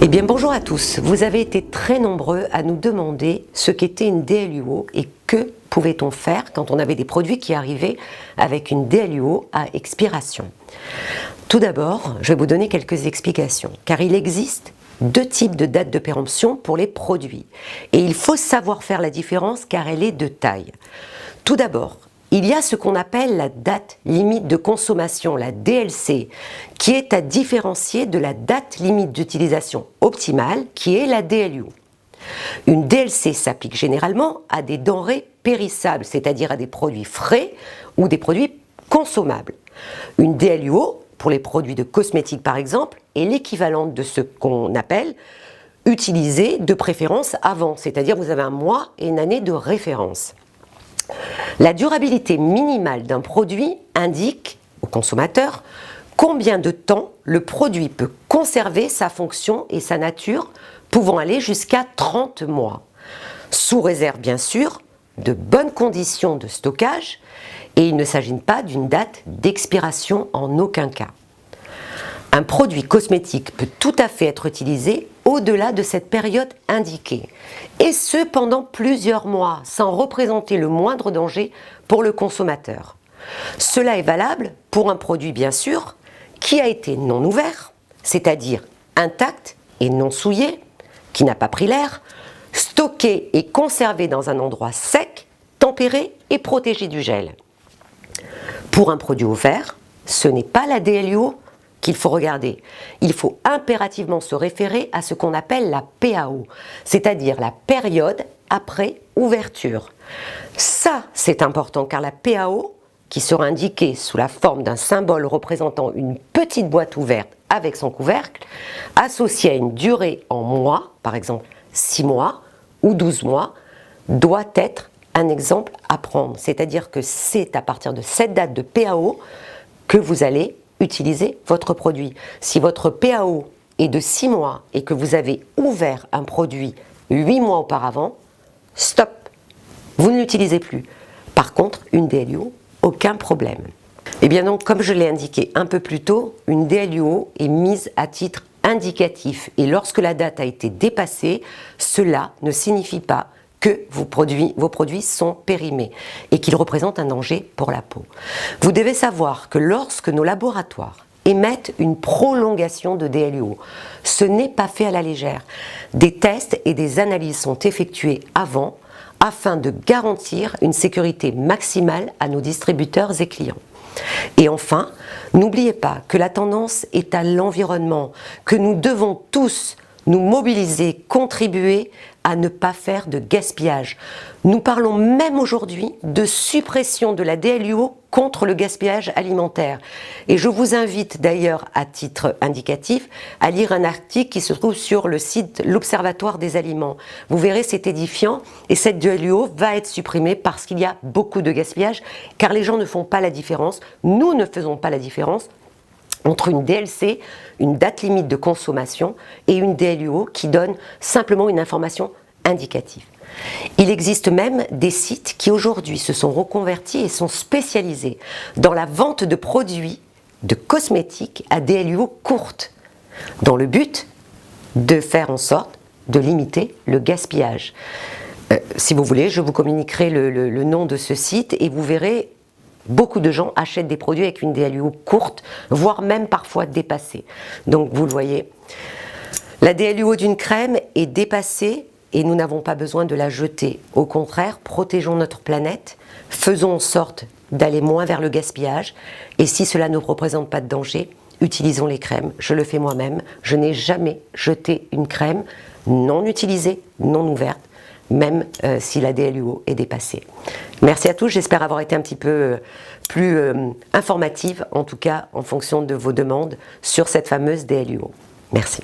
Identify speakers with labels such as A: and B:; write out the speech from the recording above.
A: Eh bien bonjour à tous, vous avez été très nombreux à nous demander ce qu'était une DLUO et que pouvait-on faire quand on avait des produits qui arrivaient avec une DLUO à expiration. Tout d'abord, je vais vous donner quelques explications, car il existe deux types de dates de péremption pour les produits. Et il faut savoir faire la différence car elle est de taille. Tout d'abord, il y a ce qu'on appelle la date limite de consommation, la DLC, qui est à différencier de la date limite d'utilisation optimale, qui est la DLUO. Une DLC s'applique généralement à des denrées périssables, c'est-à-dire à des produits frais ou des produits consommables. Une DLUO, pour les produits de cosmétiques par exemple, est l'équivalente de ce qu'on appelle utiliser de préférence avant, c'est-à-dire vous avez un mois et une année de référence. La durabilité minimale d'un produit indique au consommateur combien de temps le produit peut conserver sa fonction et sa nature, pouvant aller jusqu'à 30 mois, sous réserve bien sûr de bonnes conditions de stockage, et il ne s'agit pas d'une date d'expiration en aucun cas. Un produit cosmétique peut tout à fait être utilisé au-delà de cette période indiquée, et ce pendant plusieurs mois, sans représenter le moindre danger pour le consommateur. Cela est valable pour un produit bien sûr, qui a été non ouvert, c'est-à-dire intact et non souillé, qui n'a pas pris l'air, stocké et conservé dans un endroit sec, tempéré et protégé du gel. Pour un produit ouvert, ce n'est pas la DLUO qu'il faut regarder. Il faut impérativement se référer à ce qu'on appelle la PAO, c'est-à-dire la période après ouverture. Ça, c'est important car la PAO, qui sera indiquée sous la forme d'un symbole représentant une petite boîte ouverte avec son couvercle, associée à une durée en mois, par exemple 6 mois ou 12 mois, doit être un exemple à prendre. C'est-à-dire que c'est à partir de cette date de PAO que vous allez utiliser votre produit. Si votre PAO est de 6 mois et que vous avez ouvert un produit 8 mois auparavant, stop, vous ne l'utilisez plus. Par contre, une DLUO, aucun problème. Et bien donc, comme je l'ai indiqué un peu plus tôt, une DLUO est mise à titre indicatif et lorsque la date a été dépassée, cela ne signifie pas que vos produits sont périmés et qu'ils représentent un danger pour la peau. Vous devez savoir que lorsque nos laboratoires émettent une prolongation de DLUO, ce n'est pas fait à la légère. Des tests et des analyses sont effectués avant afin de garantir une sécurité maximale à nos distributeurs et clients. Et enfin, n'oubliez pas que la tendance est à l'environnement, que nous devons tous nous mobiliser, contribuer à ne pas faire de gaspillage. Nous parlons même aujourd'hui de suppression de la DLUO contre le gaspillage alimentaire. Et je vous invite d'ailleurs à titre indicatif à lire un article qui se trouve sur le site L'Observatoire des aliments. Vous verrez, c'est édifiant et cette DLUO va être supprimée parce qu'il y a beaucoup de gaspillage car les gens ne font pas la différence, nous ne faisons pas la différence entre une DLC, une date limite de consommation, et une DLUO qui donne simplement une information indicative. Il existe même des sites qui aujourd'hui se sont reconvertis et sont spécialisés dans la vente de produits de cosmétiques à DLUO courtes, dans le but de faire en sorte de limiter le gaspillage. Si vous voulez, je vous communiquerai le nom de ce site et vous verrez. Beaucoup de gens achètent des produits avec une DLUO courte, voire même parfois dépassée. Donc vous le voyez, la DLUO d'une crème est dépassée et nous n'avons pas besoin de la jeter. Au contraire, protégeons notre planète, faisons en sorte d'aller moins vers le gaspillage et si cela ne représente pas de danger, utilisons les crèmes. Je le fais moi-même, je n'ai jamais jeté une crème non utilisée, non ouverte, même si la DLUO est dépassée. Merci à tous, j'espère avoir été un petit peu plus informative, en tout cas en fonction de vos demandes sur cette fameuse DLUO. Merci.